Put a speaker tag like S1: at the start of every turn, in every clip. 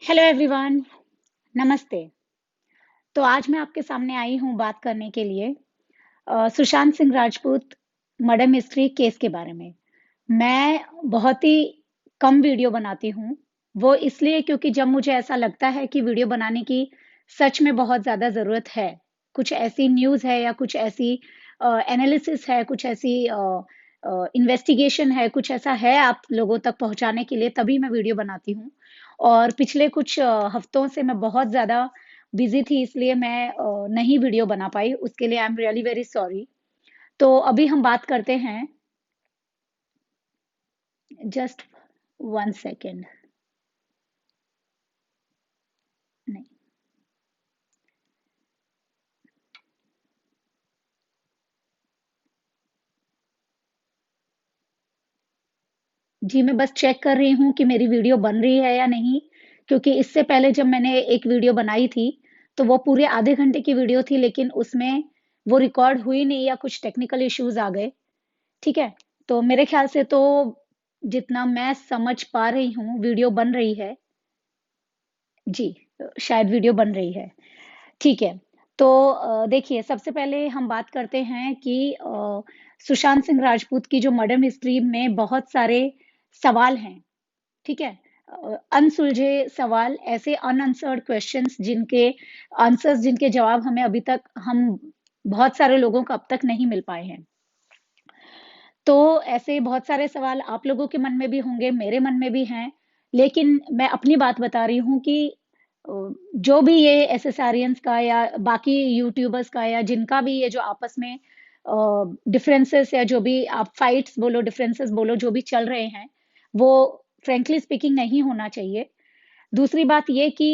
S1: Hello everyone, नमस्ते। तो आज मैं आपके सामने आई हूँ बात करने के लिए Sushant Singh Rajput murder mystery case के बारे में। मैं बहुत ही कम वीडियो बनाती हूँ, वो इसलिए क्योंकि जब मुझे ऐसा लगता है कि वीडियो बनाने की सच में बहुत ज़्यादा ज़रूरत है, कुछ ऐसी न्यूज़ है या कुछ ऐसी एनालिसिस है, कुछ ऐसी इन्वेस्टिगेशन है, कुछ ऐसा है आप लोगों तक पहुँचाने के लिए तभी मैं वीडियो बनाती हूँ। और पिछले कुछ हफ्तों से मैं बहुत ज़्यादा बिज़ी थी इसलिए मैं नहीं वीडियो बना पाई, उसके लिए I am really very sorry. तो अभी हम बात करते हैं। Just 1 second. नहीं, जी मैं बस चेक कर रही हूँ कि मेरी वीडियो बन रही है या नहीं, क्योंकि इससे पहले जब मैंने एक वीडियो बनाई थी, तो वो पूरे आधे घंटे की वीडियो थी लेकिन उसमें वो रिकॉर्ड हुई नहीं या कुछ टेक्निकल इश्यूज़ आ गए, ठीक है? तो मेरे ख़्याल से तो जितना मैं समझ पा रही हूँ, वीडियो बन रही है। जी, शायद वीडियो बन रही है। ठीक है। तो देखिए सबसे पहले हम बात करते हैं कि सुशांत सिंह राजपूत की जो मर्डर मिस्ट्री में बहुत सारे सवाल हैं, ठीक है? अनसुलझे सवाल, ऐसे अनअंसर्ड क्वेश्चन्स जिनके जवाब हमें अभी तक हम बहुत सारे लोगों को अब तक नहीं मिल पाए हैं। तो ऐसे बहुत सारे सवाल आप लोगों के मन में भी होंगे, मेरे मन में भी हैं, लेकिन मैं अपनी बात बता रही हूँ कि अ, जो भी ये एसेसारियंस का या बाकी यूट्यूबर्स का या जिनका भी ये जो आपस में डिफरेंसेस या जो भी आप फाइट्स बोलो, डिफरेंसेस बोलो, जो भी चल रहे हैं, वो फ्रैंकली स्पीकिंग नहीं होना चाहिए। दूसरी बात ये कि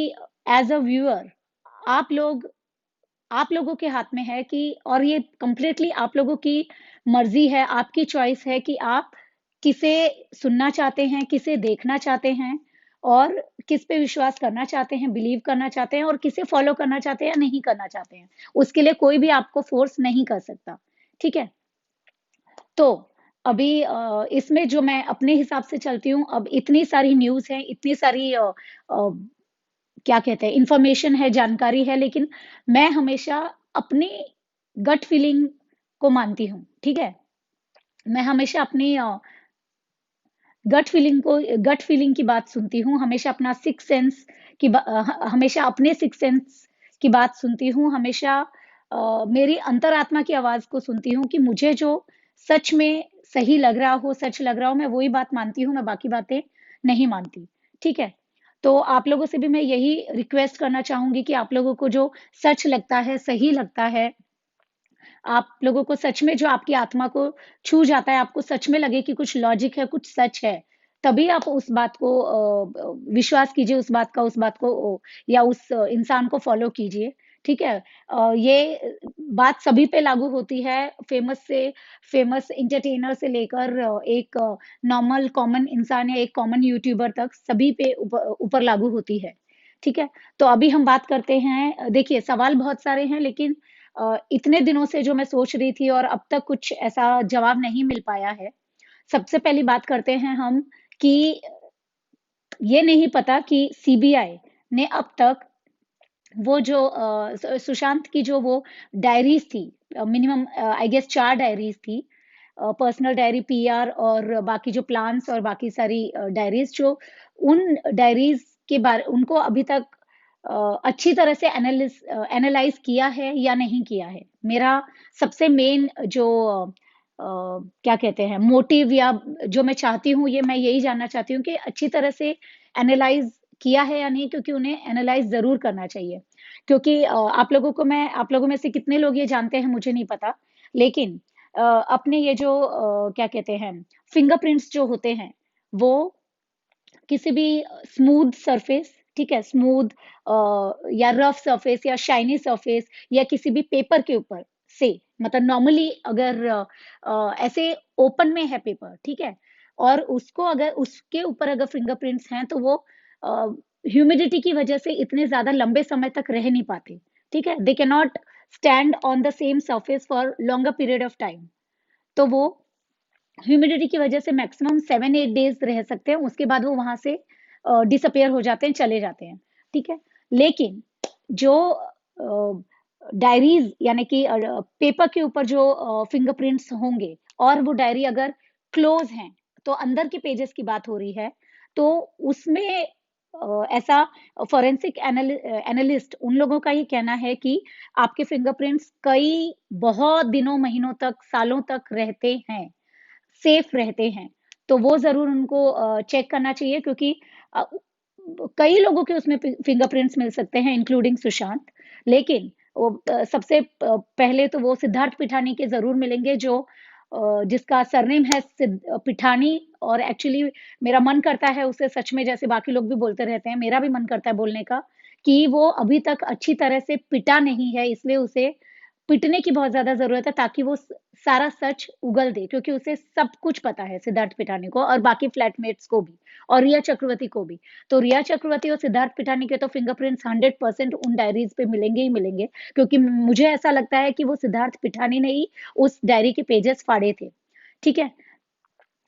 S1: एज़ अ व्यूअर आप लोग आप लोगों के हाथ में है कि और ये कंप्लीटली आप लोगों की मर्ज़ी है, आपकी चॉइस है कि आप किसे सुनना चाहते हैं, किसे देखना चाहते हैं और किस पे विश्वास करना चाहते हैं, बिलीव करना चाहते हैं और किसे फ़ॉलो करना चाहते हैं या नहीं करना चाहते हैं। उसके लिए कोई भी आपको फ़ोर्स नहीं कर सकता, ठीक है? तो अभी इसमें जो मैं अपने हिसाब से चलती हूँ, अब इतनी सारी न्यूज़ है, इतनी सारी अ, क्या कहते हैं इन्फॉर्मेशन है, जानकारी है, लेकिन मैं हमेशा अपनी गट फीलिंग को मानती हूँ, ठीक है? मैं हमेशा अपनी गट फीलिंग की बात सुनती हूँ, हमेशा अपना सिक्स्थ सेंस हमेशा अपने सिक्स्थ सेंस की बात सुनती हूँ, हमेशा मेरी अंतरात्मा की आवाज़ को सुनती हूँ कि मुझे जो सच में सही लग रहा हो, सच लग रहा हो, मैं वही बात मानती हूँ, मैं बाकी बातें नहीं मानती, ठीक है? तो आप लोगों से भी मैं यही रिक्वेस्ट करना चाहूँगी कि आप लोगों को जो सच लगता है, सही लगता है, आप लोगों को सच में जो आपकी आत्मा को छू जाता है, आपको सच में लगे कि कुछ लॉजिक है, कुछ सच है, तभी आप उस बात को विश्वास कीजिए उस बात को या उस इंसान को फ़ॉलो कीजिए, ठीक है? ये बात सभी पे लागू होती है, फ़ेमस एंटरटेनर से लेकर एक नॉर्मल कॉमन इंसान या एक कॉमन यूट्यूबर तक सभी पे ऊपर लागू होती है, ठीक है? तो अभी हम बात करते हैं देखिए सवाल बहुत सारे हैं लेकिन इतने दिनों से जो मैं सोच रही थी और अब तक कुछ ऐसा जवाब नहीं मिल पाया है। सबसे पहली बात करते हैं हम कि ये नहीं पता कि सीबीआई ने अब तक वो जो सुशांत की जो वो डायरीज़ थी मिनिमम आई गेस 4 डायरीज़ थी। पर्सनल डायरी, पीआर और बाकी जो प्लान्स और बाकी सारी डायरीज़ जो उन डायरीज़ के बारे उनको अभी तक अच्छी तरह से एनालाइज़ किया है या नहीं किया है। मेरा सबसे मेन जो क्या कहते हैं मोटिव या जो मैं चाहती हूँ ये मैं यही जानना चाहती हूँ कि अच्छी तरह से एनालाइज़ किया है या नहीं क्योंकि उन्हें एनालाइज़ ज़रूर करना चाहिए। क्योंकि आप लोगों में से कितने लोग ये जानते हैं मुझे नहीं पता। लेकिन अपने ये जो क्या कहते हैं फिंगरप्रिंट्स जो होते हैं, वो किसी भी स्मूथ सरफेस, ठीक है? स्मूथ या रफ सरफेस या शाइनी सरफेस या किसी भी पेपर के ऊपर से मतलब नॉर्मली अगर ऐसे ओपन में है पेपर, ठीक है? और उसको अगर उसके ऊपर अगर फिंगरप्रिंट्स हैं तो वो अ, ह्यूमिडिटी की वजह से इतने ज़्यादा लंबे समय तक रह नहीं पाते, ठीक है? They can not stand on the same surface for longer period of time. तो वो ह्यूमिडिटी की वजह से मैक्सिमम 7-8 डेज़ रह सकते हैं, उसके बाद वो वहाँ से डिसअपियर हो जाते हैं, चले जाते हैं, ठीक है? लेकिन जो डायरीज़ यानी कि पेपर के ऊपर जो फिंगरप्रिंट्स होंगे और वो डायरी अगर क्लोज़ हैं, तो अंदर के पेजेज़ की बात हो रही है, तो उसमें ऐसा फॉरेंसिक एनालिस्ट उन लोगों का ये कहना है कि आपके फिंगरप्रिंट्स कई बहुत दिनों, महीनों तक, सालों तक रहते हैं, सेफ रहते हैं। तो वो ज़रूर उनको चेक करना चाहिए क्योंकि अ, कई लोगों के उसमें फिंगरप्रिंट्स मिल सकते हैं इंक्लूडिंग सुशांत। लेकिन वो सबसे पहले तो वो सिद्धार्थ पिठानी के ज़रूर मिलेंगे जो जिसका सरनेम है पिठानी और एक्चुअली मेरा मन करता है उसे सच में जैसे बाकी लोग भी बोलते रहते हैं, मेरा भी मन करता है बोलने का कि वो अभी तक अच्छी तरह से पिटा नहीं है, इसलिए उसे पिटने की बहुत ज़्यादा ज़रूरत है ताकि वो सारा सच उगल दे क्योंकि उसे सब कुछ पता है सिद्धार्थ पिठानी को और बाकी फ्लैटमेट्स को भी और रिया चक्रवर्ती को भी। तो रिया चक्रवर्ती और सिद्धार्थ पिठानी के तो फिंगरप्रिंट्स 100% उन डायरीज़ पे मिलेंगे ही मिलेंगे क्योंकि मुझे ऐसा लगता है कि वो सिद्धार्थ पिठानी ने ही उस डायरी के पेजेस फाड़े थे। ठीक है?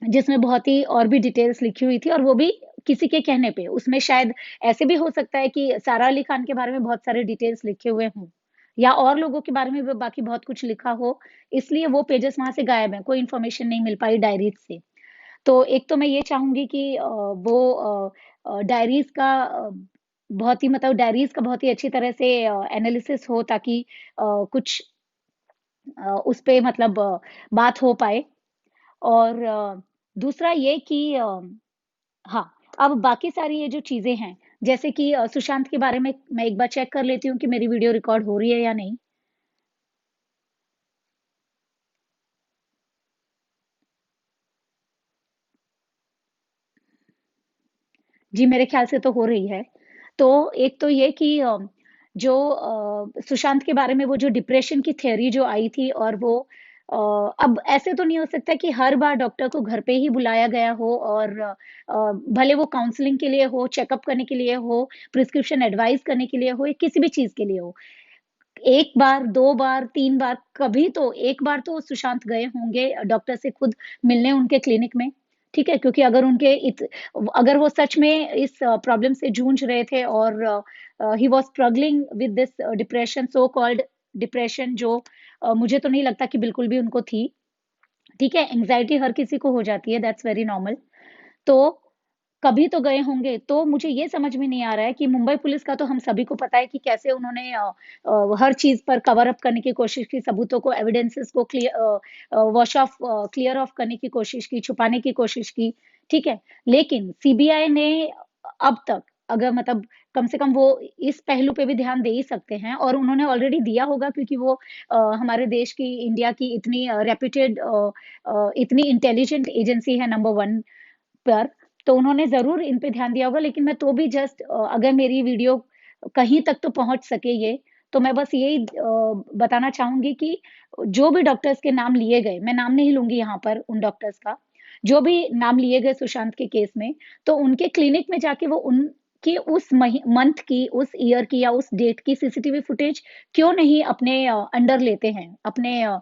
S1: जिसमें बहुत ही और भी डिटेल्स लिखी हुई थी और वो भी किसी के कहने पे। उसमें शायद ऐसे भी हो सकता है कि सारा अली खान के बारे में बहुत सारे डिटेल्स लिखे हुए हों या और लोगों के बारे में भी बाकी बहुत कुछ लिखा हो, इसलिए वो पेजेस वहाँ से गायब हैं, कोई इन्फॉर्मेशन नहीं मिल पाई डायरीज़ से। तो एक तो मैं ये चाहूँगी कि वो डायरीज़ का बहुत ही मतलब डायरीज़ का बहुत ही अच्छी तरह से एनालिसिस हो ताकि कुछ उस पे मतलब बात हो पाए और दूसरा ये कि हाँ, अब बाकी सारी ये जो चीज़ें हैं, जैसे कि सुशांत के बारे में मैं एक बार चेक कर लेती हूँ कि मेरी वीडियो रिकॉर्ड हो रही है या नहीं। जी, मेरे ख़्याल से तो हो रही है। तो एक तो ये कि जो सुशांत के बारे में वो जो डिप्रेशन की थ्योरी जो आई थी और वो अब ऐसे तो नहीं हो सकता कि हर बार डॉक्टर को घर पे ही बुलाया गया हो और भले वो काउंसलिंग के लिए हो, चेकअप करने के लिए हो, प्रिस्क्रिप्शन एडवाइस करने के लिए हो या किसी भी चीज़ के लिए हो। 1 बार, 2 बार, 3 बार, कभी तो 1 बार तो सुशांत गए होंगे डॉक्टर से खुद मिलने उनके क्लिनिक में, ठीक है? क्योंकि अगर वो सच में इस प्रॉब्लम से जूझ रहे थे और he was struggling with this depression so called depression जो मुझे तो नहीं लगता कि बिल्कुल भी उनको थी, ठीक है? एंग्ज़ायटी हर किसी को हो जाती है, दैट्स वेरी नॉर्मल। तो कभी तो गए होंगे, तो मुझे ये समझ में नहीं आ रहा है कि मुंबई पुलिस का तो हम सभी को पता है कि कैसे उन्होंने हर चीज़ पर कवर अप करने की कोशिश की, सबूतों को, एविडेंसेस को क्लियर ऑफ करने की कोशिश की, छुपाने की कोशिश की, ठीक है? लेकिन सीबीआई ने अब तक अगर मतलब कम से कम वो इस पहलू पे भी ध्यान दे ही सकते हैं और उन्होंने ऑलरेडी दिया होगा क्योंकि वो हमारे देश की, इंडिया की इतनी रेप्यूटेड इतनी इंटेलिजेंट एजेंसी है नंबर 1 पर, तो उन्होंने ज़रूर इन पे ध्यान दिया होगा, लेकिन मैं तो भी जस्ट अगर मेरी वीडियो कहीं तक तो पहुँच सके ये, तो मैं बस यही बताना चाहूँगी कि जो भी डॉक्टर्स के नाम लिए गए, मैं नाम नहीं लूँगी यहाँ पर उन डॉक्टर्स का, जो भी नाम लिए गए सुशांत के केस में, तो उनके क्लिनिक में जाके वो उनकी उस मंथ की, उस ईयर की या उस डेट की सीसीटीवी फुटेज क्यों नहीं अपने अंडर लेते हैं, अपने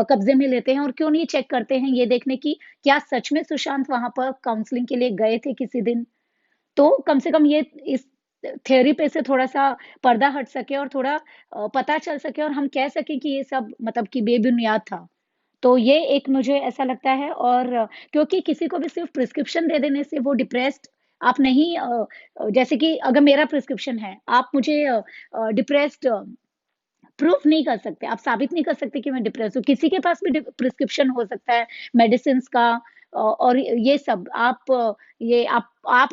S1: कब्ज़े में लेते हैं और क्यों नहीं चेक करते हैं ये देखने की क्या सच में सुशांत वहाँ पर काउंसलिंग के लिए गए थे किसी दिन? तो कम से कम ये इस थ्योरी पे से थोड़ा-सा पर्दा हट सके और थोड़ा पता चल सके और हम कह सकें कि ये सब मतलब कि बेबुनियाद था। तो ये एक मुझे ऐसा लगता है और क्योंकि किसी को भी सिर्फ़ प्रिस्क्रिप्शन दे देने से वो डिप्रेस्ड आप नहीं जैसे कि अगर मेरा प्रिस्क्रिप्शन है, आप मुझे डिप्रेस्ड प्रूफ नहीं कर सकते, आप साबित नहीं कर सकते कि मैं डिप्रेस्ड हूँ। किसी के पास भी प्रिस्क्रिप्शन हो सकता है मेडिसिन्स का और ये सब आप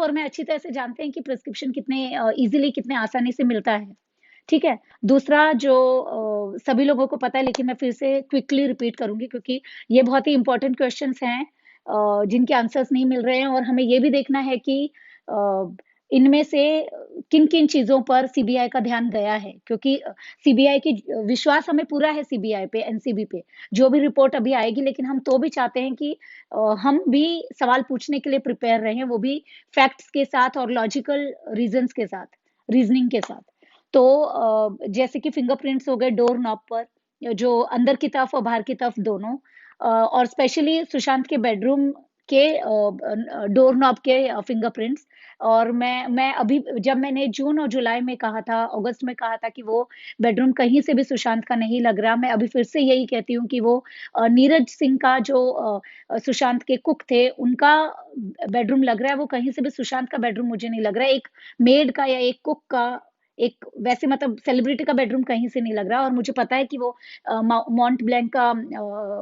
S1: और मैं अच्छी तरह से जानते हैं कि प्रिस्क्रिप्शन कितने ईज़िली कितने आसानी से मिलता है, ठीक है? दूसरा जो सभी लोगों को पता है लेकिन मैं फिर से क्विकली रिपीट करूँगी क्योंकि ये बहुत ही इम्पोर्टेंट क्वेश्चन्स हैं जिनके आंसर्स नहीं मिल रहे हैं और हमें ये भी देखना है कि अ, इनमें से किन-किन चीज़ों पर सीबीआई का ध्यान गया है क्योंकि सीबीआई की विश्वास हमें पूरा है सीबीआई पे, एनसीबी पे, जो भी रिपोर्ट अभी आएगी लेकिन हम तो भी चाहते हैं कि हम भी सवाल पूछने के लिए प्रिपेयर रहें, वो भी फैक्ट्स के साथ और लॉजिकल रीज़न्स के साथ, रीज़निंग के साथ। तो जैसे कि फिंगरप्रिंट्स हो गए डोर नॉब पर, जो अंदर की तरफ और बाहर की तरफ दोनों और स्पेशली सुशांत के बेडरूम के डोर नॉब के फिंगरप्रिंट्स। और मैं अभी जब मैंने जून और जुलाई में कहा था, अगस्त में कहा था कि वो बेडरूम कहीं से भी सुशांत का नहीं लग रहा, मैं अभी फिर से यही कहती हूँ कि वो नीरज सिंह का जो सुशांत के कुक थे, उनका बेडरूम लग रहा है, वो कहीं से भी सुशांत का बेडरूम मुझे नहीं लग रहा है। एक मेड का या एक कुक का, एक वैसे मतलब सेलिब्रिटी का बेडरूम कहीं से नहीं लग रहा। और मुझे पता है कि वो माउंट ब्लैंक का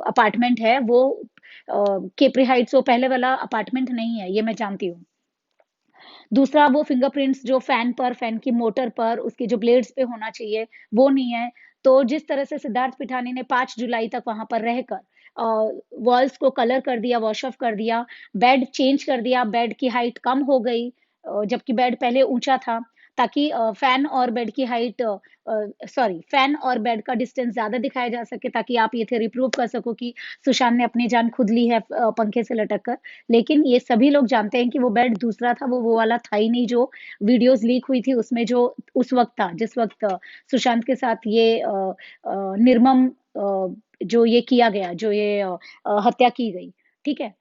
S1: अपार्टमेंट है, वो केप्री हाइट्स वो पहले वाला अपार्टमेंट नहीं है, ये मैं जानती हूँ। दूसरा, वो फिंगरप्रिंट्स जो फैन पर, फैन की मोटर पर, उसके जो ब्लेड्स पे होना चाहिए, वो नहीं है। तो जिस तरह से सिद्धार्थ पिठानी ने 5 जुलाई तक वहाँ पर रहकर अ, वॉल्स को कलर कर दिया, वॉश ऑफ कर दिया, बेड चेंज कर दिया, बेड की हाइट कम हो गई, जबकि बेड पहले ऊँचा था, ताकि फैन और बेड की हाइट सॉरी, फैन और बेड का डिस्टेंस ज़्यादा दिखाया जा सके, ताकि आप ये थियरी प्रूव कर सको कि सुशांत ने अपनी जान खुद ली है पंखे से लटक कर। लेकिन ये सभी लोग जानते हैं कि वो बेड दूसरा था, वो वाला था ही नहीं जो वीडियोज़ लीक हुई थी उसमें, जो उस वक़्त था, जिस वक़्त सुशांत के साथ ये निर्मम जो ये किया गया, जो ये हत्या की गई, ठीक है?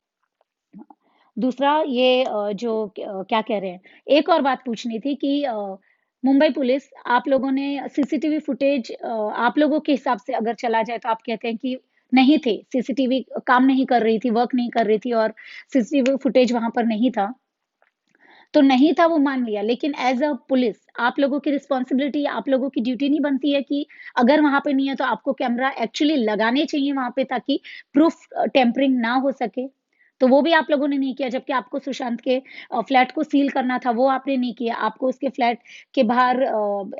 S1: दूसरा ये जो क्या कह रहे हैं, एक और बात पूछनी थी कि मुंबई पुलिस, आप लोगों ने सीसीटीवी फुटेज आप लोगों के हिसाब से अगर चला जाए तो आप कहते हैं कि नहीं थे, सीसीटीवी काम नहीं कर रही थी, वर्क नहीं कर रही थी और सीसीटीवी फुटेज वहाँ पर नहीं था। तो नहीं था वो मान लिया, लेकिन एज़ अ पुलिस आप लोगों की रिस्पॉन्सिबिलिटी, आप लोगों की ड्यूटी नहीं बनती है कि अगर वहाँ पे नहीं है तो आपको कैमरा एक्चुअली लगाने चाहिए वहाँ पे, ताकि प्रूफ टेम्परिंग ना हो सके। तो वो भी आप लोगों ने नहीं किया, जबकि आपको सुशांत के फ्लैट को सील करना था, वो आपने नहीं किया। आपको उसके फ्लैट के बाहर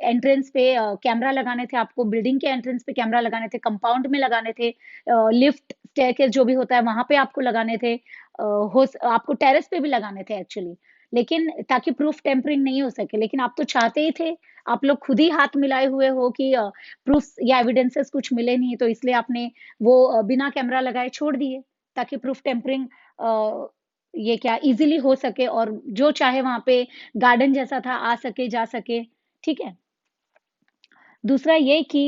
S1: एंट्रेंस पे कैमरा लगाने थे, आपको बिल्डिंग के एंट्रेंस पे कैमरा लगाने थे, कंपाउंड में लगाने थे, लिफ्ट, स्टेयरकेस जो भी होता है वहाँ पे आपको लगाने थे, आपको टेरेस पे भी लगाने थे एक्चुअली। लेकिन ताकि प्रूफ टेम्परिंग नहीं हो सके, लेकिन आप तो चाहते ही थे, आप लोग खुद ही हाथ मिलाए हुए हो कि प्रूफ्स या एविडेंसेस कुछ मिले नहीं, तो इसलिए आपने वो बिना कैमरा लगाए छोड़ दिए, ताकि प्रूफ टेम्परिंग अ, ये क्या ईज़िली हो सके और जो चाहे वहाँ पे गार्डन जैसा था आ सके, जा सके, ठीक है? दूसरा ये कि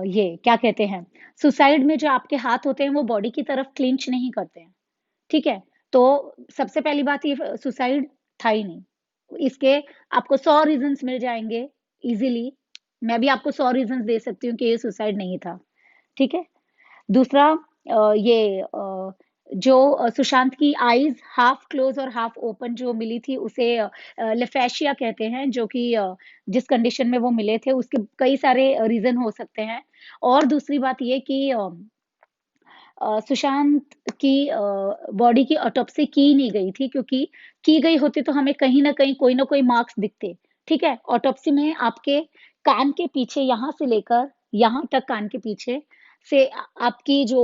S1: ये क्या कहते हैं, सुसाइड में जो आपके हाथ होते हैं, वो बॉडी की तरफ क्लिंच नहीं करते हैं। ठीक है? तो सबसे पहली बात ये सुसाइड था ही नहीं। इसके आपको 100 रीज़न्स मिल जाएँगे ईज़िली। मैं भी आपको 100 रीज़न्स दे सकती हूँ कि ये सुसाइड नहीं था। ठीक है? दूसरा ये जो सुशांत की आईज़ हाफ़ क्लोज़ और हाफ़ ओपन जो मिली थी उसे लिफेशिया कहते हैं, जो कि जिस कंडीशन में वो मिले थे उसके कई सारे रीज़न हो सकते हैं। और दूसरी बात ये कि सुशांत की बॉडी की ऑटोप्सी की नहीं गई थी, क्योंकि की गई होती तो हमें कहीं न कोई मार्क्स दिखते, ठीक है? ऑटोप्सी में आपके कान के पीछे यहाँ से लेकर यहाँ तक कान के पीछे से आपकी जो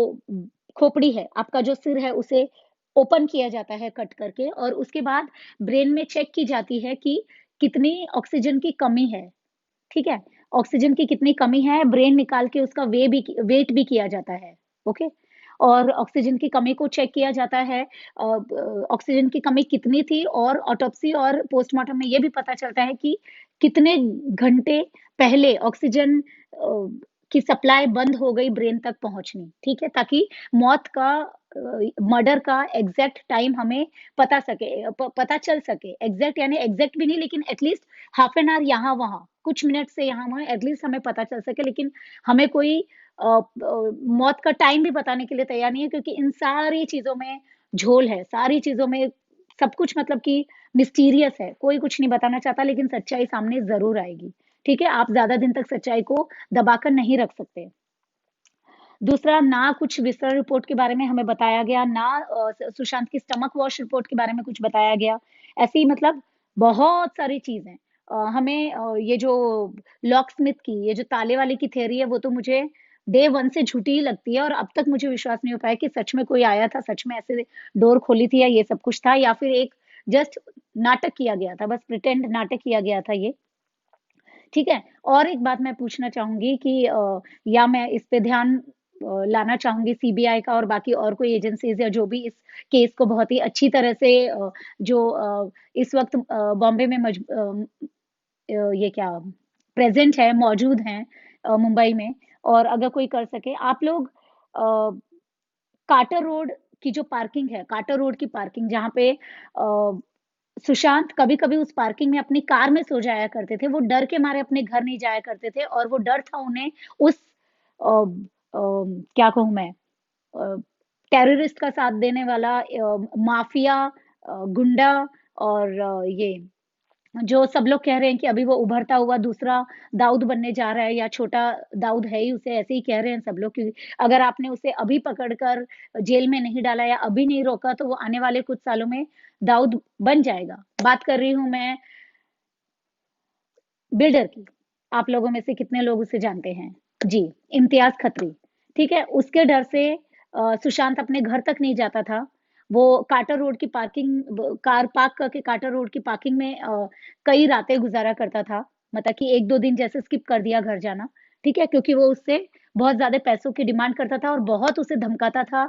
S1: खोपड़ी है, आपका जो सिर है उसे ओपन किया जाता है कट करके, और उसके बाद ब्रेन में चेक की जाती है कि कितनी ऑक्सीजन की कमी है, ठीक है? ऑक्सीजन की कितनी कमी है, ब्रेन निकाल के उसका वेट भी किया जाता है, ओके? और ऑक्सीजन की कमी को चेक किया जाता है, ऑक्सीजन की कमी कितनी थी, और ऑटोप्सी और पोस्टमार्टम में ये भी पता चलता है कि कितने घंटे पहले ऑक्सीजन की सप्लाई बंद हो गई ब्रेन तक पहुँचनी, ठीक है? ताकि मौत का मर्डर का एग्ज़ैक्ट टाइम हमें पता चल सके। एग्ज़ैक्ट यानी एग्ज़ैक्ट भी नहीं, लेकिन at least half an hour यहाँ-वहाँ, कुछ मिनट से यहाँ-वहाँ एट लीस्ट हमें पता चल सके, लेकिन हमें कोई मौत का टाइम भी बताने के लिए तैयार नहीं है, क्योंकि इन सारी चीज़ों में झोल है, सारी चीज़ों में सब कुछ मतलब कि मिस्टीरियस है, कोई कुछ नहीं बताना चाहता, लेकिन सच्चाई सामने ज़रूर आएगी, ठीक है? आप ज़्यादा दिन तक सच्चाई को दबाकर नहीं रख सकते। दूसरा, ना कुछ विस्तार रिपोर्ट के बारे में हमें बताया गया, ना सुशांत की स्टमक वॉश रिपोर्ट के बारे में कुछ बताया गया। ऐसे ही मतलब बहुत सारी चीज़ें। हमें ये जो लॉक स्मिथ की, ये जो ताले वाले की थियरी है, वो तो मुझे डे 1 से झूठी ही लगती है, और अब तक मुझे विश्वास नहीं हो पाया कि सच में कोई आया था, सच में ऐसे डोर खोली थी या ये सब कुछ था, या फिर एक जस्ट नाटक किया गया था, बस प्रिटेंड नाटक किया गया था ये। ठीक है? और एक बात मैं पूछना चाहूँगी कि या मैं इस पे ध्यान लाना चाहूँगी सीबीआई का और बाकी और कोई एजेंसीज़ या जो भी इस केस को बहुत ही अच्छी तरह से जो इस वक़्त बॉम्बे में ये क्या प्रेज़ेंट है, मौजूद हैं मुंबई में, और अगर कोई कर सके, आप लोग कार्टर रोड की जो पार्किंग है, कार्टर रोड की पार्किंग जहाँ पे सुशांत कभी-कभी उस पार्किंग में अपनी कार में सो जाया करते थे। वो डर के मारे अपने घर नहीं जाया करते थे और वो डर था उन्हें उस क्या कहूँ मैं, अ, टेररिस्ट का साथ देने वाला माफिया, गुंडा और ये जो सब लोग कह रहे हैं कि अभी वो उभरता हुआ दूसरा दाऊद बनने जा रहा है या छोटा दाऊद है ही, उसे ऐसे ही कह रहे हैं सब लोग कि अगर आपने उसे अभी पकड़कर जेल में नहीं डाला या अभी नहीं रोका तो वो आने वाले कुछ सालों में दाऊद बन जाएगा। बात कर रही हूँ मैं बिल्डर की। आप लोगों में से कितने लोग उसे जानते हैं? जी, इम्तियाज़ खत्री, ठीक है? उसके डर से सुशांत अपने घर तक नहीं जाता था। वो कार्टर रोड की पार्किंग ब कार पार्क करके कार्टर रोड की पार्किंग में कई रातें गुज़ारा करता था। मतलब कि 1-2 दिन जैसे स्किप कर दिया घर जाना, ठीक है? क्योंकि वो उससे बहुत ज़्यादा पैसों की डिमांड करता था और बहुत उसे धमकाता था,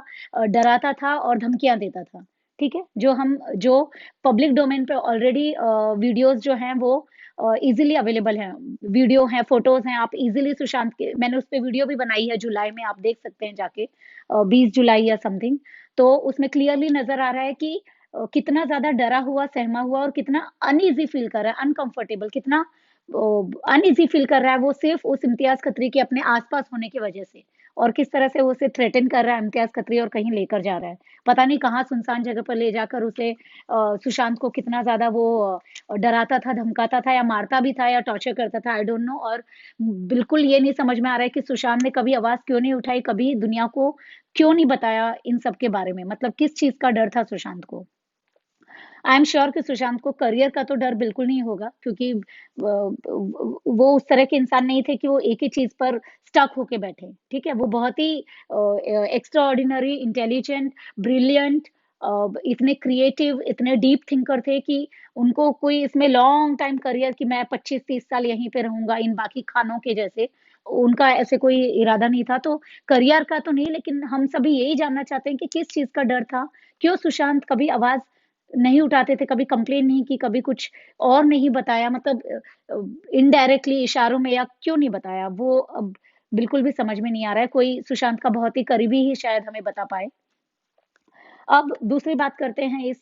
S1: डराता था और धमकियाँ देता था, ठीक है? जो पब्लिक डोमेन पे ऑलरेडी वीडियोज़ जो हैं वो ईज़िली अवेलेबल हैं। वीडियो हैं, फ़ोटोज़ हैं, आप ईज़िली सुशांत के मैंने उसपे वीडियो भी बनाई है जुलाई में, आप देख सकते हैं जाके 20 जुलाई या समथिंग। तो उसमें क्लियरली नज़र आ रहा है कि कितना ज़्यादा डरा हुआ, सहमा हुआ और कितना अनईज़ी फ़ील कर रहा है, अनकम्फ़र्टेबल कितना अनईज़ी फ़ील कर रहा है वो सिर्फ़ उस इम्तियाज़ खत्री के अपने आस-पास होने की वज़ह से और किस तरह से वो उसे थ्रेटन कर रहा है इम्तियाज़ खत्री और कहीं लेकर जा रहा है। पता नहीं कहाँ सुनसान जगह पर ले जाकर उसे सुशांत को कितना ज़्यादा वो डराता था, धमकाता था या मारता भी था या टॉर्चर करता था, आई डोंट नो और बिल्कुल ये नहीं समझ में आ रहा है कि सुशांत ने कभी आवाज़ क्यों नहीं उठाई, कभी दुनिया को क्यों नहीं बताया इन सब के बारे में? मतलब किस चीज़ का डर था सुशांत को? आई एम श्योर कि सुशांत को करियर का तो डर बिल्कुल नहीं होगा क्योंकि वो उस तरह के इंसान नहीं थे कि वो एक ही चीज़ पर स्टक होके बैठे, ठीक है? वो बहुत ही एक्स्ट्राऑर्डिनरी, इंटेलिजेंट, ब्रिलियंट इतने क्रिएटिव, इतने डीप थिंकर थे कि उनको कोई इसमें लॉन्ग टाइम करियर कि मैं 25-30 साल यहीं पे रहूँगा इन बाकी खानों के जैसे, उनका ऐसे कोई इरादा नहीं था। तो करियर का तो नहीं लेकिन हम सभी यही जानना चाहते हैं कि किस चीज़ का डर था? क्यों सुशांत कभी आवाज़ नहीं उठाते थे, कभी कंप्लेन नहीं की, कभी कुछ और नहीं बताया मतलब इनडायरेक्टली इशारों में या क्यों नहीं बताया? वो अब बिल्कुल भी समझ में नहीं आ रहा है। कोई सुशांत का बहुत ही करीबी ही शायद हमें बता पाए। अब दूसरी बात करते हैं इस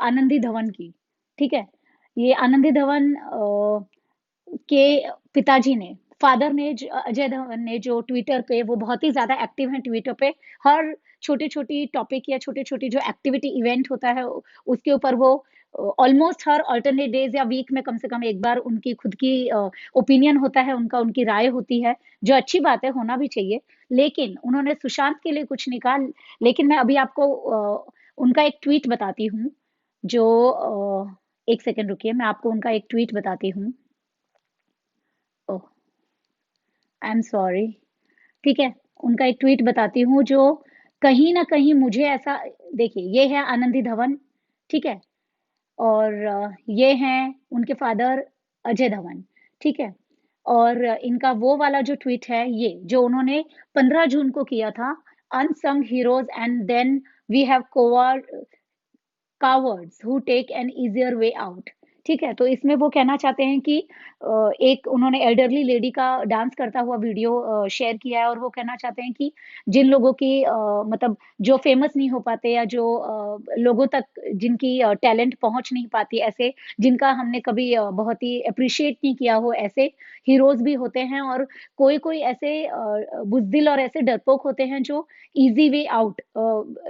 S1: आनंदी धवन की, ठीक है? ये आनंदी धवन के पिताजी ने, फादर ने अजय धवन ने जो ट्विटर पे वो बहुत ही ज़्यादा एक्टिव हैं ट्विटर पे। हर छोटी-छोटी टॉपिक या छोटी-छोटी जो एक्टिविटी इवेंट होता है उसके ऊपर वो ऑलमोस्ट हर अल्टरनेट डेज़ या वीक में कम से कम एक बार उनकी खुद की ओपिनियन होता है, उनकी राय होती है, जो अच्छी बात है, होना भी चाहिए। लेकिन उन्होंने सुशांत के लिए कुछ नहीं कहा, लेकिन मैं अभी आपको उनका एक ट्वीट बताती हूँ, जो 1 सेकंड रुकिए, मैं आपको उनका एक ट्वीट बताती हूँ। ओह! आई एम सॉरी, ठीक है? उनका एक ट्वीट बताती हूँ जो कहीं न कहीं मुझे ऐसा देखिए, ये है आनंदी धवन, ठीक है? और ये हैं उनके फादर अजय धवन, ठीक है? और इनका वो वाला जो ट्वीट है ये, जो उन्होंने 15 जून को किया था, unsung heroes and then we have cowards who take an easier way out, ठीक है? तो इसमें वो कहना चाहते हैं कि एक उन्होंने एल्डरली लेडी का डांस करता हुआ वीडियो शेयर किया है और वो कहना चाहते हैं कि जिन लोगों की मतलब जो फेमस नहीं हो पाते या जो लोगों तक जिनकी टैलेंट पहुँच नहीं पाती, ऐसे जिनका हमने कभी बहुत ही एप्रिशिएट नहीं किया हो, ऐसे हीरोज़ भी होते हैं और कोई-कोई ऐसे बुज़दिल और ऐसे डरपोक होते हैं जो ईज़ी वे आउट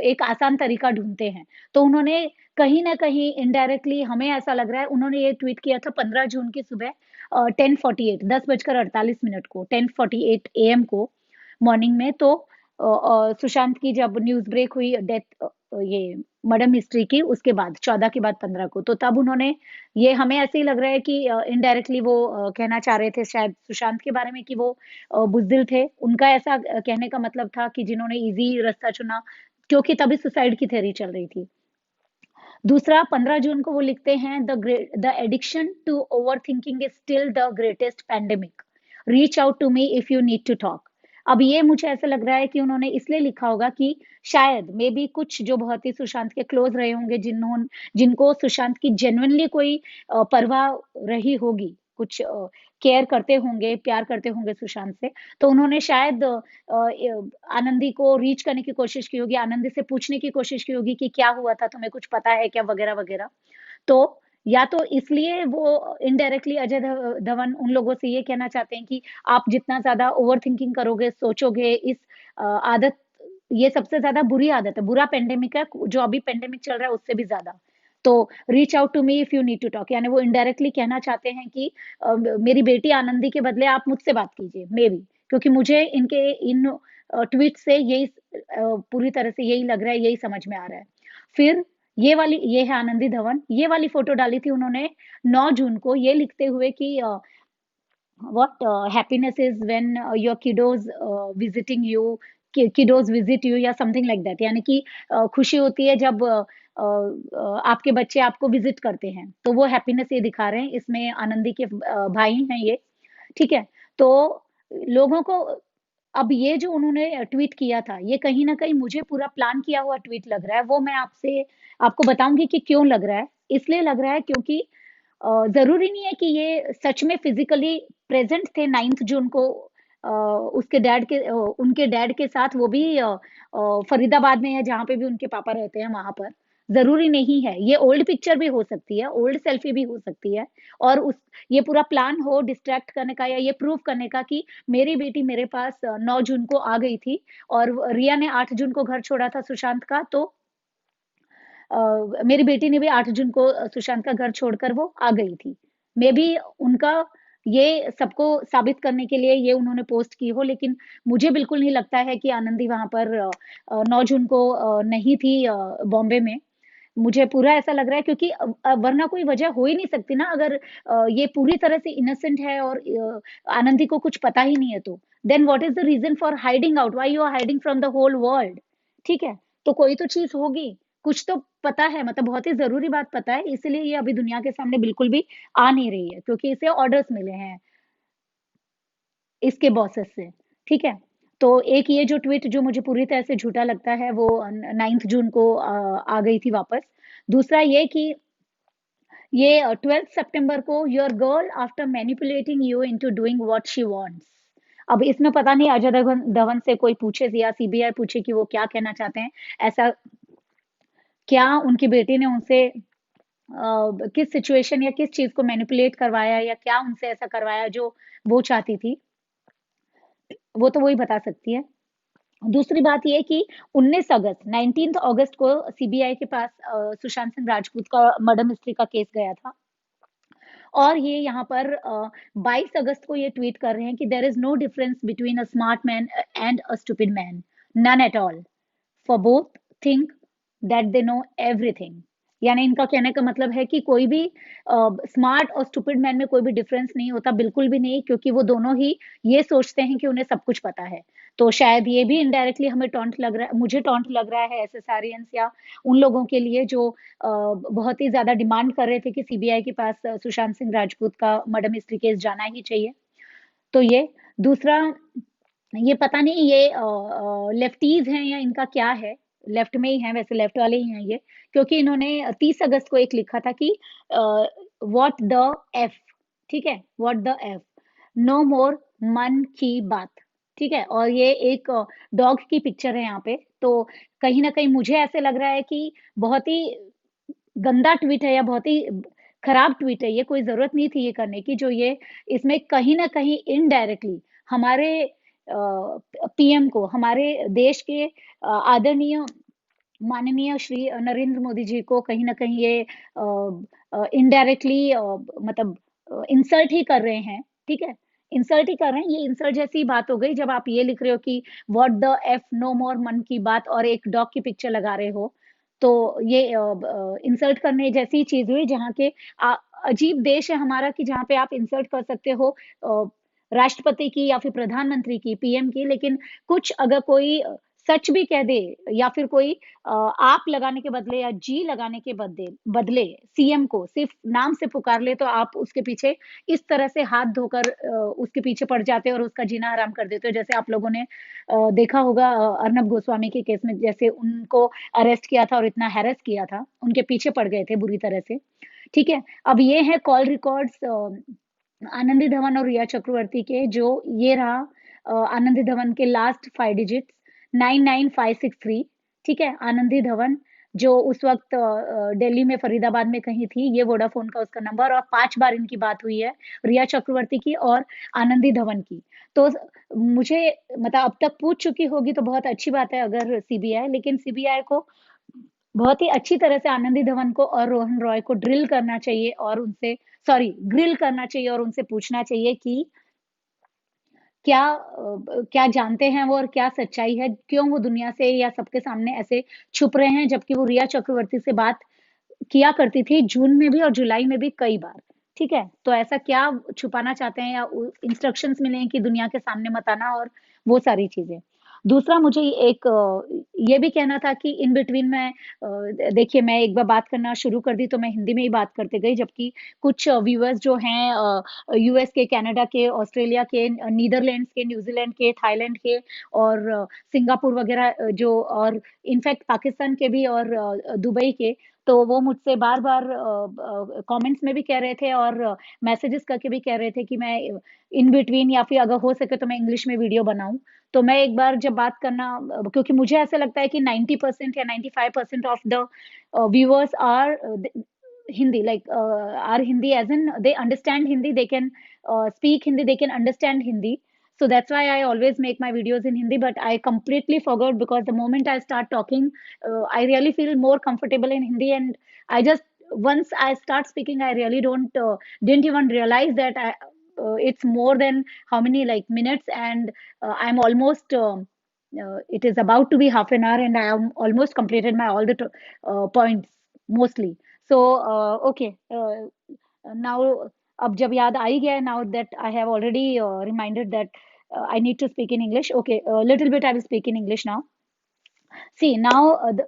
S1: एक आसान तरीका ढूँढते हैं। तो उन्होंने कहीं न कहीं इनडायरेक्टली हमें ऐसा लग रहा है उन्होंने ये ट्वीट किया था 15 जून की सुबह 10:48 10 बजकर 48 मिनट को 10:48 एएम को मॉर्निंग में तो सुशांत की जब न्यूज़ ब्रेक हुई ये मर्डर मिस्ट्री की उसके बाद 14 के बाद 15 को, तो तब उन्होंने ये हमें ऐसे ही लग रहा है कि इनडायरेक्टली वो कहना चाह रहे थे शायद सुशांत के बारे में कि वो बुज़दिल थे। उनका ऐसा कहने का मतलब था कि जिन्होंने ईज़ी रास्ता चुना क्योंकि तभी सुसाइड की थ्योरी चल रही थी। दूसरा 15 जून को वो लिखते हैं the addiction to overthinking is still the greatest pandemic. Reach out to me if you need to talk. अब ये मुझे ऐसा लग रहा है कि उन्होंने इसलिए लिखा होगा कि शायद मे बी कुछ जो बहुत ही सुशांत के क्लोज रहे होंगे जिनको सुशांत की जेन्युइनली कोई परवाह रही होगी कुछ केयर करते होंगे, प्यार करते होंगे सुशांत से, तो उन्होंने शायद आनंदी को रीच करने की कोशिश की होगी, आनंदी से पूछने की कोशिश की होगी कि क्या हुआ था, तुम्हें कुछ पता है क्या? वगैरह-वगैरह। तो या तो इसलिए वो इनडायरेक्टली अजय धवन उन लोगों से ये कहना चाहते हैं कि आप जितना ज़्यादा ओवरथिंकिंग करोगे, सोचोगे, इस आदत ये सबसे ज़्यादा बुरी आदत है, बुरा पैंडेमिक है, जो अभी पैंडेमिक चल रहा है उससे भी ज़्यादा। तो reach out to me if you need to talk, यानी वो इनडायरेक्टली कहना चाहते हैं कि मेरी बेटी आनंदी के बदले आप मुझसे बात कीजिए, मेबी, क्योंकि मुझे इनके इन ट्वीट से यही पूरी तरह से यही लग रहा है, यही समझ में आ रहा है। फिर ये है आनंदी धवन, ये वाली फ़ोटो डाली थी उन्होंने 9 जून को ये लिखते हुए कि what happiness is when your kiddos visiting you, kiddos visit you या समथिंग लाइक दैट, यानी कि खुशी होती है जब आपके बच्चे आपको विजिट करते हैं, तो वो हैप्पीनेस ये दिखा रहे हैं। इसमें आनंदी के भाई हैं ये, ठीक है? तो लोगों को अब ये जो उन्होंने ट्वीट किया था, ये कहीं न कहीं मुझे पूरा प्लान किया हुआ ट्वीट लग रहा है। वो मैं आपको बताऊँगी कि क्यों लग रहा है। इसलिए लग रहा है क्योंकि ज़रूरी नहीं है कि ये सच में फिज़िकली प्रेज़ेंट थे 9th जून को उनके डैड के साथ, वो भी फरीदाबाद में है जहाँ पे भी उनके पापा रहते हैं वहाँ पर। ज़रूरी नहीं है, ये ओल्ड पिक्चर भी हो सकती है, ओल्ड सेल्फ़ी भी हो सकती है और ये पूरा प्लान हो डिस्ट्रैक्ट करने का या ये प्रूव करने का कि मेरी बेटी मेरे पास 9 जून को आ गई थी और रिया ने 8 जून को घर छोड़ा था सुशांत का, तो मेरी बेटी ने भी 8 जून को सुशांत का घर छोड़कर वो आ गई थी। मेबी उनका ये सबको साबित करने के लिए ये उन्होंने पोस्ट की हो, लेकिन मुझे बिल्कुल नहीं लगता है कि आनंदी वहाँ पर 9 जून को नहीं थी बॉम्बे में। मुझे पूरा ऐसा लग रहा है क्योंकि वरना कोई वजह हो ही नहीं सकती ना, अगर ये पूरी तरह से इनोसेंट है और आनंदी को कुछ पता ही नहीं है तो। Then what is the reason for hiding out? Why you are hiding from the whole world? ठीक है? तो कोई तो चीज़ होगी, कुछ तो पता है, मतलब बहुत ही ज़रूरी बात पता है, इसीलिए ये अभी दुनिया के सामने बिल्कुल भी आ नहीं रही है, क्योंकि इसे ऑर्डर्स मिले हैं इसके बॉसेस से, ठीक है? तो एक ये जो ट्वीट जो मुझे पूरी तरह से झूठा लगता है वो 9th जून को आ गई थी वापस। दूसरा ये कि ये 12th सितंबर को your girl after manipulating you into doing what she wants. अब इसमें पता नहीं अजय देवगन धवन से कोई पूछे या सीबीआई पूछे कि वो क्या कहना चाहते हैं। ऐसा क्या उनकी बेटी ने उनसे किस सिचुएशन या किस चीज़ को मैनिपुलेट करवाया या क्या उनसे ऐसा करवाया जो वो चाहती थी, वो तो वही बता सकती है। दूसरी बात ये कि 19 अगस्त को सीबीआई के पास सुशांत सिंह राजपूत का मर्डर मिस्ट्री का केस गया था और ये यहाँ पर 22 अगस्त को ये ट्वीट कर रहे हैं कि there is no difference between a smart man and a stupid man, none at all. For both think that they know everything. यानी इनका कहने का मतलब है कि कोई भी स्मार्ट और स्टूपिड मैन में कोई भी डिफरेंस नहीं होता, बिल्कुल भी नहीं, क्योंकि वो दोनों ही ये सोचते हैं कि उन्हें सब कुछ पता है। तो शायद ये भी इनडायरेक्टली हमें टॉन्ट लग रहा है, मुझे टॉन्ट लग रहा है एसएसआरियंस या उन लोगों के लिए जो बहुत ही ज़्यादा डिमांड कर रहे थे कि सीबीआई के पास सुशांत सिंह राजपूत का मर्डर मिस्ट्री केस जाना ही चाहिए। तो ये दूसरा, ये पता नहीं ये लेफ्टीज़ हैं या इनका क्या है, लेफ्ट में ही हैं, वैसे लेफ्ट वाले ही हैं ये, क्योंकि इन्होंने 30 अगस्त को एक लिखा था कि व्हाट द एफ, ठीक है? व्हाट द एफ, नो मोर मन की बात, ठीक है? और ये एक डॉग की पिक्चर है यहाँ पे, तो कहीं न कहीं मुझे ऐसे लग रहा है कि बहुत ही गंदा ट्वीट है या बहुत ही खराब ट्वीट है ये, कोई ज़रूरत नहीं थी ये करने की, जो ये इसमें कहीं न कहीं इनडायरेक्टली हमारे पीएम को, हमारे देश के आदरणीय माननीय श्री नरेंद्र मोदी जी को कहीं न कहीं ये इनडायरेक्टली मतलब इंसल्ट ही कर रहे हैं, ठीक है? इंसल्ट ही कर रहे हैं, ये इंसल्ट जैसी बात हो गई जब आप ये लिख रहे हो कि व्हाट द एफ, नो मोर मन की बात और एक डॉग की पिक्चर लगा रहे हो। तो ये इंसल्ट करने जैसी चीज़ हुई जहाँ के अजीब देश है हमारा कि जहाँ पे आप इंसल्ट कर सकते हो राष्ट्रपति की या फिर प्रधानमंत्री की, पीएम की, लेकिन कुछ अगर कोई सच भी कह दे या फिर कोई आप लगाने के बदले या जी लगाने के बदले बदले सीएम को सिर्फ नाम से पुकार ले, तो आप उसके पीछे इस तरह से हाथ धोकर उसके पीछे पड़ जाते हो और उसका जीना हराम कर देते हो। जैसे आप लोगों ने देखा होगा अर्नब गोस्वामी के केस में, जैसे उनको अरेस्ट किया था और इतना हैरेस किया था, उनके पीछे पड़ गए थे बुरी तरह से। ठीक है? अब ये है कॉल रिकॉर्ड्स आनंदी धवन और रिया चक्रवर्ती के जो ये रहा आनंदी धवन के लास्ट 5 डिजिट्स 99563, ठीक है? आनंदी धवन जो उस वक़्त दिल्ली में फरीदाबाद में कहीं थी, ये वोडाफ़ोन का उसका नंबर और 5 बार इनकी बात हुई है, रिया चक्रवर्ती की और आनंदी धवन की। तो मुझे मतलब अब तक पूछ चुकी होगी तो बहुत अच्छी बात है अगर सीबीआई, लेकिन सीबीआई को बहुत ही अच्छी तरह से आनंदी धवन को और रोहन रॉय को ड्रिल करना चाहिए और उनसे सॉरी ग्रिल करना चाहिए और उनसे पूछना चाहिए कि क्या जानते हैं वो और क्या सच्चाई है? क्यों वो दुनिया से या सबके सामने ऐसे छुप रहे हैं जबकि वो रिया चक्रवर्ती से बात किया करती थी जून में भी और जुलाई में भी कई बार, ठीक है? तो ऐसा क्या छुपाना चाहते हैं या इंस्ट्रक्शंस मिले हैं कि दुनिया के सामने मत आना और वो सारी चीज़ें। दूसरा मुझे एक ये भी कहना था कि इन बिटवीन मैं देखिए मैं एक बार बात करना शुरू कर दी तो मैं हिंदी में ही बात करते गई जबकि कुछ व्यूअर्स जो हैं यूएस के, कनाडा के, ऑस्ट्रेलिया के, नीदरलैंड्स के, न्यूज़ीलैंड के, थाईलैंड के और सिंगापुर वगैरह जो और इनफैक्ट पाकिस्तान के भी और दुबई के, तो वो मुझसे बार-बार कमेंट्स में भी कह रहे थे और मैसेजेस करके भी कह रहे थे कि मैं इन बिटवीन या फिर अगर हो सके तो मैं इंग्लिश में वीडियो बनाऊँ। तो मैं एक बार जब बात करना क्योंकि मुझे ऐसा लगता है कि 90% या 95% of the viewers are Hindi, like are Hindi as in they understand Hindi, they can speak Hindi, they can understand Hindi. So that's why I always make my videos in Hindi, but I completely forgot because the moment I start talking, I really feel more comfortable in Hindi, and I just once I start speaking, I really don't didn't even realize that it's more than how many like minutes, and I'm almost. It is about to be half an hour, and I am almost completed my all the points mostly. So okay, now अब जब याद आ ही गया है now that I have already reminded that I need to speak in English. Okay, a little bit I will speak in English now. See, now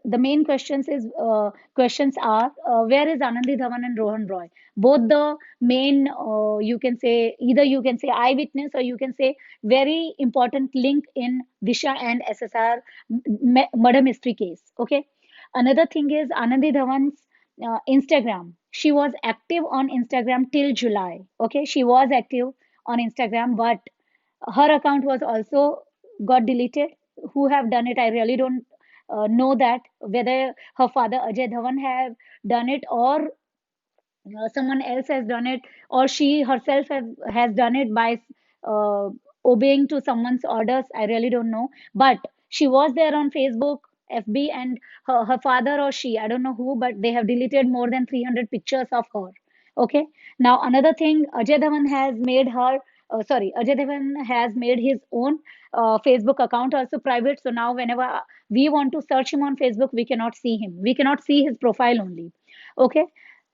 S1: the main questions are where is Anandi Dhawan and Rohan Roy? Both the main, you can say, either you can say eyewitness or you can say very important link in Disha and SSR murder mystery case. Okay. Another thing is Anandi Dhawan's Instagram. She was active on Instagram till July. Okay. She was active on Instagram, but her account was also got deleted. Who have done it? I really don't know that whether her father Ajay Dhawan have done it or someone else has done it or she herself has done it by uh, obeying to someone's orders. I really don't know, but she was there on Facebook, FB, and her father or she, I don't know who, but they have deleted more than 300 pictures of her. Okay. Now another thing, Ajay Dhawan has made her sorry, Ajay Devan has made his own Facebook account also private. So now whenever we want to search him on Facebook, we cannot see him. We cannot see his profile only. Okay.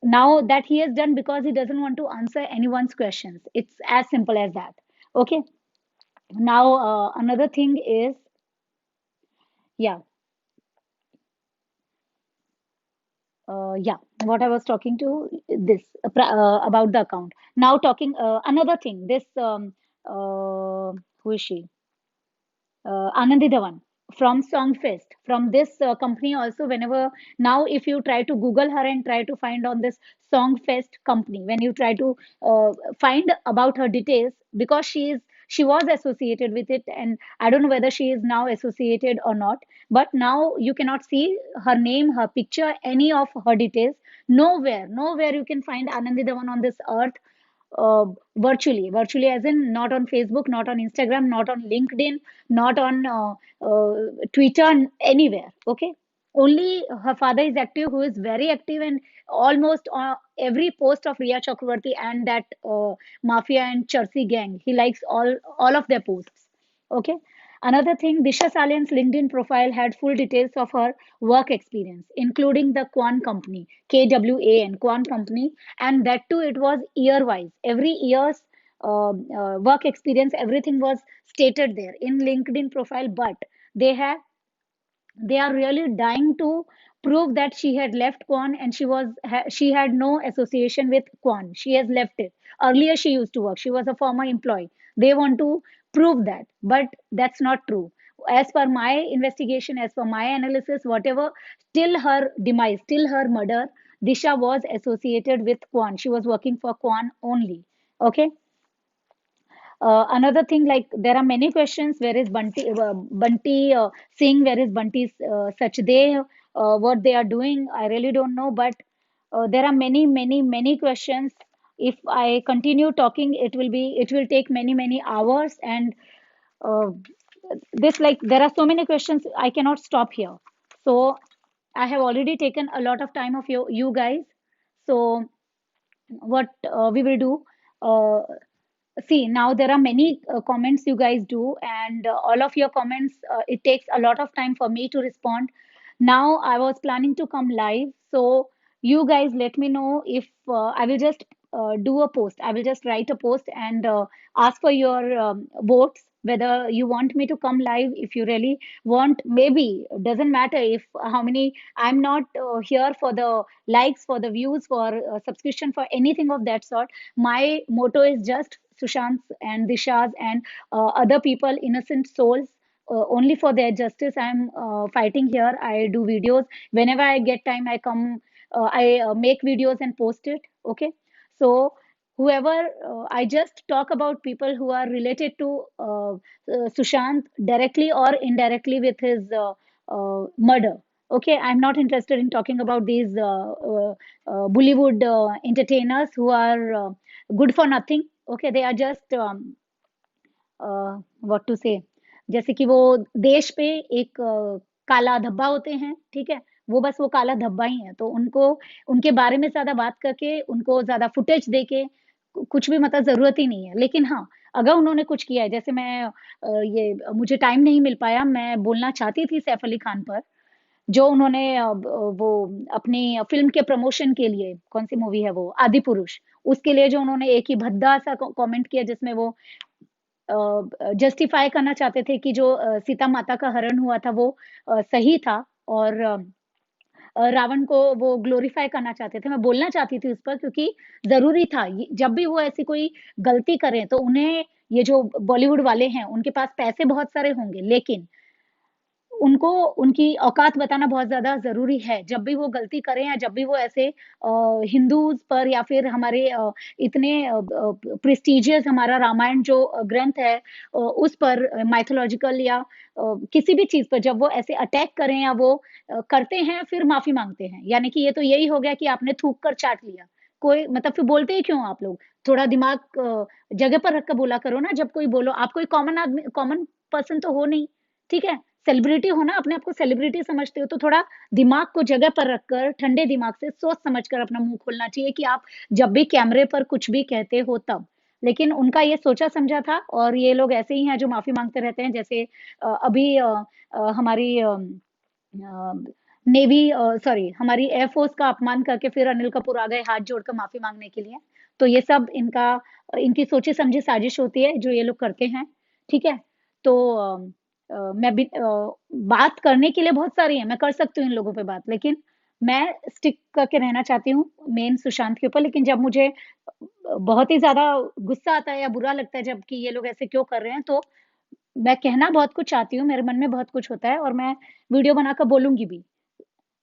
S1: Now that he has done because he doesn't want to answer anyone's questions. It's as simple as that. Okay. Now another thing is, yeah, yeah, what I was talking to this about the account. Now talking another thing. This who is she? Anandi Dhawan from Songfest, from this company also. Whenever now, if you try to Google her and try to find on this Songfest company, when you try to find about her details, because she was associated with it, and I don't know whether she is now associated or not. But now you cannot see her name, her picture, any of her details. Nowhere you can find Anandi Dhawan on this earth virtually as in not on Facebook, not on Instagram, not on LinkedIn, not on Twitter, anywhere. Okay. Only her father is active, who is very active, and almost every post of Riya Chakravarti and that mafia and Charsi gang, he likes all of their posts. Okay. Another thing, Disha Salian's LinkedIn profile had full details of her work experience, including the Quan company, KWAN, Quan company, and that too, it was year wise. Every year's work experience, everything was stated there in LinkedIn profile, but they have they are really dying to prove that she had left Quan and she had no association with Quan. She has left it. Earlier she used to work. She was a former employee. They want to prove that, but that's not true. As per my investigation, as per my analysis, whatever, till her demise, till her murder, Disha was associated with Quan. She was working for Quan only. Okay. Another thing, like there are many questions. Where is Bunty Singh? Where is Bunty Sachdev? What they are doing, I really don't know. But there are many questions. If I continue talking, it will take many hours, and uh, this, like, there are so many questions. I cannot stop here. So I have already taken a lot of time of you guys. So what we will do, uh, see, now there are many comments you guys do, and all of your comments, it takes a lot of time for me to respond. Now I was planning to come live, so you guys let me know if I will just do a post. I will just write a post and ask for your votes whether you want me to come live. If you really want, maybe doesn't matter if how many. I'm not here for the likes, for the views, for subscription, for anything of that sort. My motto is just Sushant's and Disha's and other people, innocent souls. Only for their justice, I'm fighting here. I do videos whenever I get time. I come, I make videos and post it. Okay, so whoever, I just talk about people who are related to Sushant directly or indirectly with his murder. Okay, I'm not interested in talking about these Bollywood entertainers who are good for nothing. Okay, they are just what to say, जैसे कि वो देश पे एक काला धब्बा होते हैं, ठीक है? वो बस वो काला धब्बा ही है, तो उनको उनके बारे में ज़्यादा बात करके, उनको ज़्यादा फुटेज देके कुछ भी मतलब ज़रूरत ही नहीं है। लेकिन हाँ, अगर उन्होंने कुछ किया है, जैसे मैं ये मुझे टाइम नहीं मिल पाया, मैं बोलना चाहती थी सैफ अली खान पर, जो उन्होंने वो अपनी फ़िल्म के प्रमोशन के लिए, कौन-सी मूवी है वो? आदिपुरुष, उसके लिए जो उन्होंने एक ही भद्दा-सा कमेंट किया जिसमें वो जस्टिफाई करना चाहते थे कि जो सीता माता का हरण हुआ था वो सही था, और रावण को वो ग्लोरीफाई करना चाहते थे। मैं बोलना चाहती थी उस पर, क्योंकि ज़रूरी था। जब भी वो ऐसी कोई गलती करें तो उन्हें, ये जो बॉलीवुड वाले हैं उनके पास पैसे बहुत सारे होंगे, लेकिन उनको उनकी औकात बताना बहुत ज़्यादा ज़रूरी है। जब भी वो गलती करें या जब भी वो ऐसे हिंदूज़ पर या फिर हमारे इतने प्रेस्टिजियस हमारा रामायण जो ग्रंथ है, उस पर माइथोलॉजिकल या किसी भी चीज़ पर जब वो ऐसे अटैक करें या वो करते हैं, फिर माफ़ी माँगते हैं। यानी कि ये तो यही हो गया कि आपने थूक कर चाट लिया। कोई मतलब फिर बोलते ही क्यों आप लोग? थोड़ा दिमाग जगह पर रख कर बोला करो ना, जब कोई बोलो। आप कोई कॉमन पर्सन तो हो नहीं, ठीक है? सेलिब्रिटी हो ना, अपने आप को सेलिब्रिटी समझते हो, तो थोड़ा दिमाग को जगह पर रखकर ठंडे दिमाग से सोच समझ कर अपना मुंह खोलना चाहिए कि आप जब भी कैमरे पर कुछ भी कहते हो तब। लेकिन उनका ये सोचा समझा था, और ये लोग ऐसे ही हैं जो माफी मांगते रहते हैं। जैसे अभी हमारी नेवी, सॉरी, हमारी एयरफोर्स का अपमान करके फिर अनिल कपूर आ गए हाथ जोड़कर माफी मांगने के लिए। तो ये सब इनकी सोची समझी साजिश होती है जो ये लोग करते हैं, ठीक है? तो मैं भी बात करने के लिए बहुत सारी है, मैं कर सकती हूँ इन लोगों पे बात, लेकिन मैं स्टिक करके रहना चाहती हूँ मेन सुशांत के ऊपर। लेकिन जब मुझे बहुत ही ज़्यादा गुस्सा आता है या बुरा लगता है जब कि ये लोग ऐसे क्यों कर रहे हैं, तो मैं कहना बहुत कुछ चाहती हूँ, मेरे मन में बहुत कुछ होता है और मैं वीडियो बनाकर बोलूँगी भी,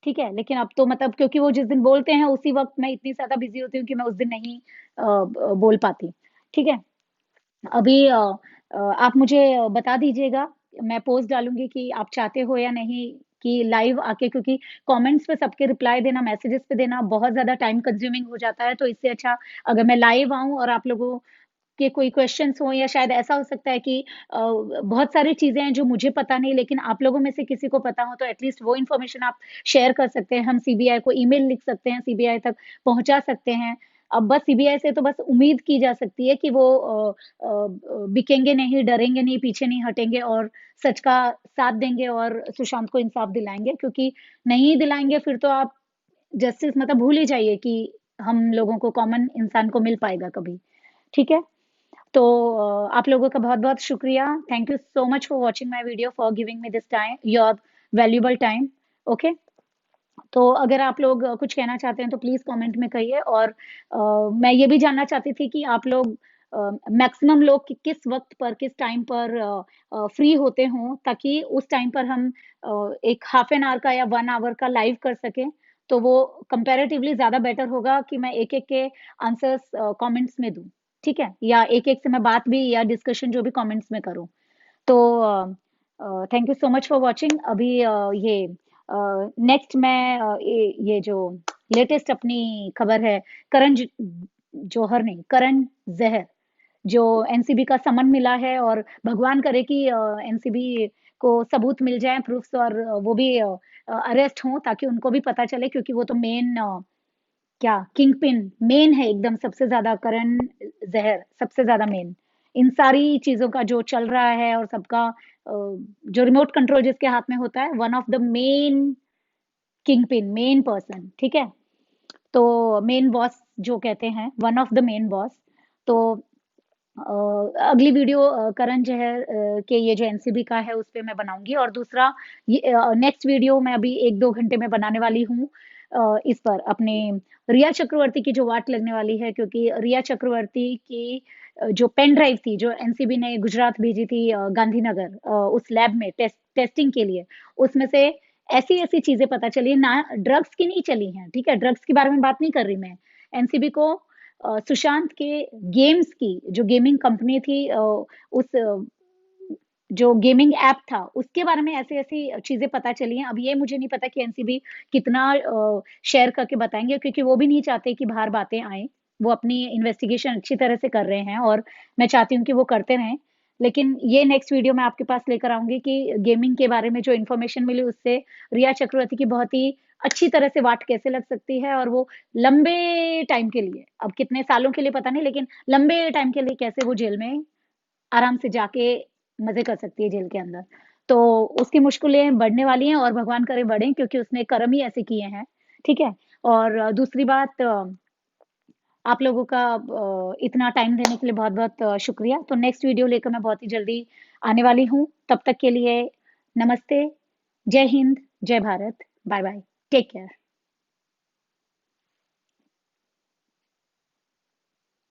S1: ठीक है? लेकिन अब तो मतलब क्योंकि वो जिस दिन बोलते हैं उसी वक़्त मैं इतनी ज़्यादा बिज़ी होती हूँ कि मैं उस दिन नहीं बोल पाती, ठीक है? अभी आप मुझे बता दीजिएगा, मैं पोस्ट डालूँगी कि आप चाहते हो या नहीं कि लाइव आके, क्योंकि कमेंट्स पे सबके रिप्लाई देना, मैसेजेस पे देना बहुत ज़्यादा टाइम कंज्यूमिंग हो जाता है, तो इससे अच्छा अगर मैं लाइव आऊँ और आप लोगों के कोई क्वेश्चन्स हों, या शायद ऐसा हो सकता है कि बहुत सारी चीज़ें हैं जो मुझे पता नहीं, लेकिन आप लोगों में से किसी को पता हो, तो एटलीस्ट वो इन्फॉर्मेशन आप शेयर कर सकते हैं। हम सीबीआई को ईमेल लिख सकते हैं, सीबीआई तक पहुँचा सकते हैं। अब बस सीबीआई से तो बस उम्मीद की जा सकती है कि वो बिकेंगे नहीं, डरेंगे नहीं, पीछे नहीं हटेंगे और सच का साथ देंगे और सुशांत को इंसाफ दिलाएँगे, क्योंकि नहीं दिलाएँगे फिर तो आप जस्टिस मतलब भूल ही जाइए कि हम लोगों को, कॉमन इंसान को मिल पाएगा कभी, ठीक है? तो आप लोगों का बहुत-बहुत शुक्रिया। Thank you so much for watching my video, for giving me this time, your valuable time, okay? तो अगर आप लोग कुछ कहना चाहते हैं तो प्लीज़ कमेंट में कहिए, और मैं ये भी जानना चाहती थी कि आप लोग मैक्सिमम लोग किस वक़्त पर, किस टाइम पर फ्री होते हों, ताकि उस टाइम पर हम एक हाफ एन आवर का या 1 आवर का लाइव कर सकें, तो वो कंपैरेटिवली ज़्यादा बेटर होगा कि मैं एक-एक के आंसर्स कमेंट्स में दूँ। ठीक है, या एक एक से मैं बात भी या डिस्कशन जो भी कमेंट्स में करूं। तो thank you so much for watching. अभी ये नेक्स्ट मैं ये जो लेटेस्ट अपनी खबर है, जौहर नहीं, करण जहर, जो एनसीबी का समन मिला है, और भगवान करे कि एनसीबी को सबूत मिल जाए, प्रूफ्स, और वो भी अरेस्ट हों, ताकि उनको भी पता चले, क्योंकि वो तो मेन क्या किंग पिन मेन है एकदम, सबसे ज्यादा करण जहर सबसे ज्यादा मेन, इन सारी चीजों का जो चल रहा है, और सबका जो रिमोट कंट्रोल जिसके हाथ में होता है, one of the main king pin, main person, ठीक है। तो मेन बॉस जो कहते हैं, one of the main boss. तो अगली वीडियो करण जहर के ये जो एनसीबी का है उस पे मैं बनाऊंगी, और दूसरा ये नेक्स्ट वीडियो मैं अभी 1-2 घंटे में बनाने वाली हूँ इस पर, अपने रिया चक्रवर्ती की जो वाट लगने वाली है, क्योंकि रिया चक्रवर्ती की जो पेन ड्राइव थी, जो एनसीबी ने गुजरात भेजी थी, गांधीनगर, उस लैब में टेस्टिंग के लिए, उसमें से ऐसी ऐसी चीजें पता चली ना, ड्रग्स की नहीं चली हैं, ठीक है, ड्रग्स के बारे में बात नहीं कर रही मैं। एनसीबी को सुशांत के गेम्स की जो गेमिंग कंपनी थी, उस जो गेमिंग ऐप था, उसके बारे में ऐसी ऐसी चीजें पता चली हैं। अब ये मुझे नहीं पता कि एनसीबी कितना शेयर करके बताएंगे, क्योंकि वो भी नहीं चाहते कि बाहर बातें आए। वो अपनी इन्वेस्टिगेशन अच्छी तरह से कर रहे हैं, और मैं चाहती हूँ कि वो करते रहें। लेकिन ये नेक्स्ट वीडियो मैं आपके पास लेकर आऊंगी कि गेमिंग के बारे में जो इन्फॉर्मेशन मिली, उससे रिया चक्रवर्ती की बहुत ही अच्छी तरह से वाट कैसे लग सकती है, और वो लंबे टाइम के लिए, अब कितने सालों के लिए पता नहीं, लेकिन लंबे टाइम के लिए कैसे वो जेल में आराम से जाके मजे कर सकती है जेल के अंदर। तो उसकी मुश्किलें बढ़ने वाली हैं, और भगवान करे बढ़ें, क्योंकि उसने कर्म ही ऐसे किए हैं, ठीक है। और दूसरी बात, आप लोगों का इतना टाइम देने के लिए बहुत बहुत शुक्रिया। तो नेक्स्ट वीडियो लेकर मैं बहुत ही जल्दी आने वाली हूँ। तब तक के लिए नमस्ते, जय हिंद, जय Bharat, bye bye, take care.